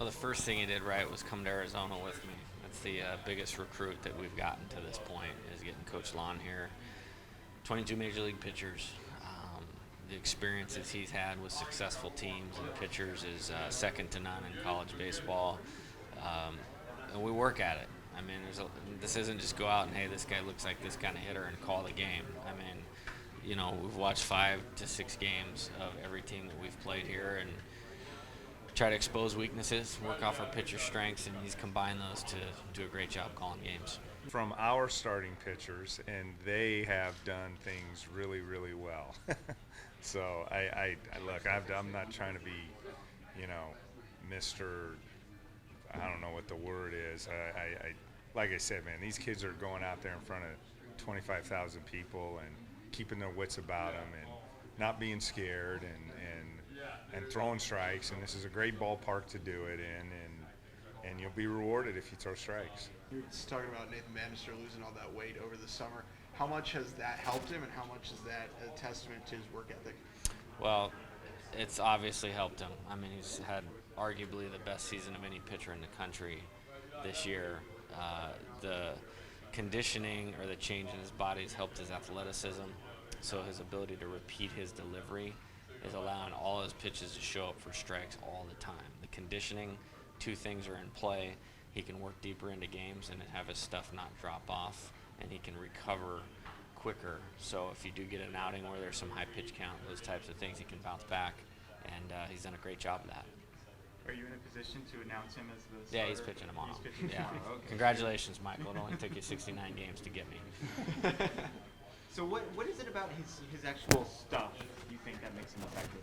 Well, the first thing he did right was come to Arizona with me. That's the biggest recruit that we've gotten to this point is getting Coach Lon here. 22 major league pitchers. The experiences he's had with successful teams and pitchers is second to none in college baseball. Um, and we work at it. I mean, this isn't just go out and, hey, this guy looks like this kind of hitter and call the game. I mean, we've watched 5 to 6 games of every team that we've played here and try to expose weaknesses, work off our pitcher strengths, and he's combined those to do a great job calling games. From our starting pitchers, and they have done things really, really well. So I look, I'm not trying to be, Mr. I don't know what the word is. Like I said, man, these kids are going out there in front of 25,000 people and keeping their wits about them and not being scared and throwing strikes. And this is a great ballpark to do it in, and you'll be rewarded if you throw strikes. You're just talking about Nathan Bannister losing all that weight over the summer. How much has that helped him, and how much is that a testament to his work ethic? Well, it's obviously helped him. I mean, he's had arguably the best season of any pitcher in the country this year. The conditioning or the change in his body has helped his athleticism, so his ability to repeat his delivery is allowing all his pitches to show up for strikes all the time. The conditioning, 2 things are in play. He can work deeper into games and have his stuff not drop off, and he can recover quicker. So if you do get an outing where there's some high pitch count, those types of things, he can bounce back, and he's done a great job of that. Are you in a position to announce him as the starter? Yeah, he's pitching tomorrow. He's pitching Yeah. tomorrow. Okay. Congratulations, Michael. It only took you 69 games to get me. So what is it about his actual stuff you think that makes him effective?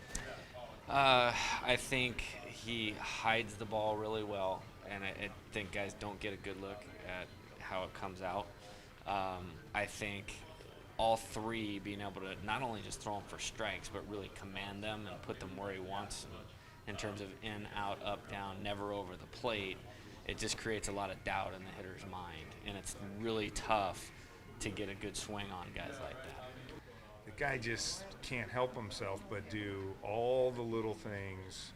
I think he hides the ball really well, and I think guys don't get a good look at how it comes out. I think all 3 being able to not only just throw them for strikes, but really command them and put them where he wants them in terms of in, out, up, down, never over the plate. It just creates a lot of doubt in the hitter's mind, and it's really tough to get a good swing on guys like that. The guy just can't help himself but do all the little things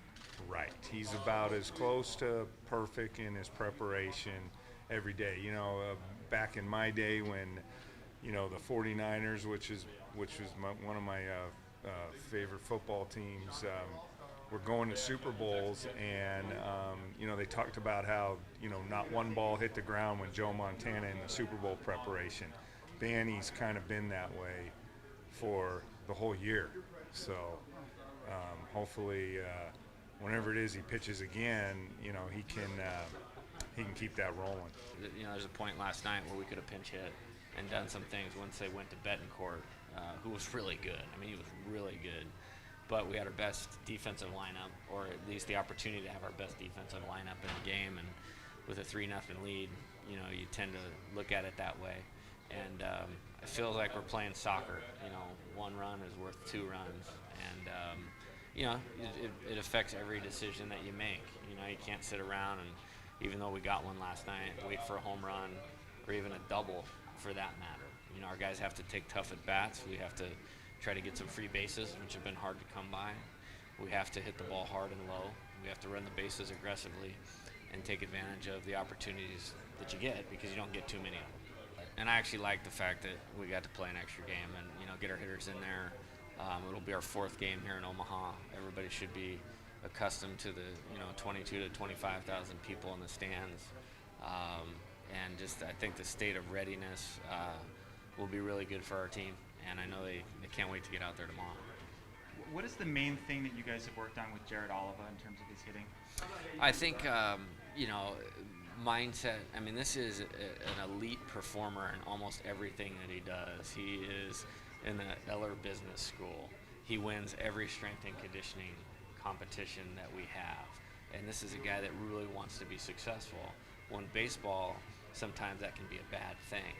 right. He's about as close to perfect in his preparation every day. Back in my day when, the 49ers, which was one of my favorite football teams, were going to Super Bowls, and they talked about how not one ball hit the ground when Joe Montana in the Super Bowl preparation. Banny's kind of been that way for the whole year. So hopefully, whenever it is he pitches again, he can keep that rolling. There's a point last night where we could have pinch hit and done some things once they went to Betancourt, who was really good. I mean, he was really good. But we had our best defensive lineup, or at least the opportunity to have our best defensive lineup in the game. And with a 3-0 lead, you tend to look at it that way. And it feels like we're playing soccer. 1 run is worth 2 runs. And, it affects every decision that you make. You can't sit around and, even though we got one last night, wait for a home run or even a double for that matter. Our guys have to take tough at-bats. We have to try to get some free bases, which have been hard to come by. We have to hit the ball hard and low. We have to run the bases aggressively and take advantage of the opportunities that you get, because you don't get too many of them. And I actually like the fact that we got to play an extra game and get our hitters in there. It'll be our 4th game here in Omaha. Everybody should be accustomed to the 22 to 25,000 people in the stands, and just I think the state of readiness will be really good for our team. And I know they can't wait to get out there tomorrow. What is the main thing that you guys have worked on with Jared Oliva in terms of his hitting? I think, mindset. I mean, this is an elite performer in almost everything that he does. He is in the Eller Business School. He wins every strength and conditioning competition that we have. And this is a guy that really wants to be successful. When baseball, sometimes that can be a bad thing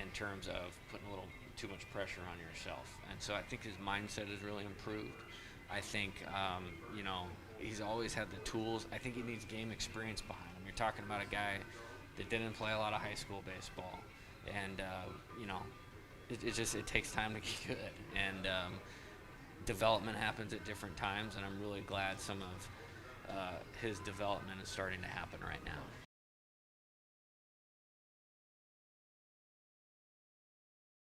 in terms of putting a little too much pressure on yourself. And so I think his mindset has really improved. I think, he's always had the tools. I think he needs game experience behind him. You're talking about a guy that didn't play a lot of high school baseball. And, it takes time to get good. And development happens at different times. And I'm really glad some of his development is starting to happen right now.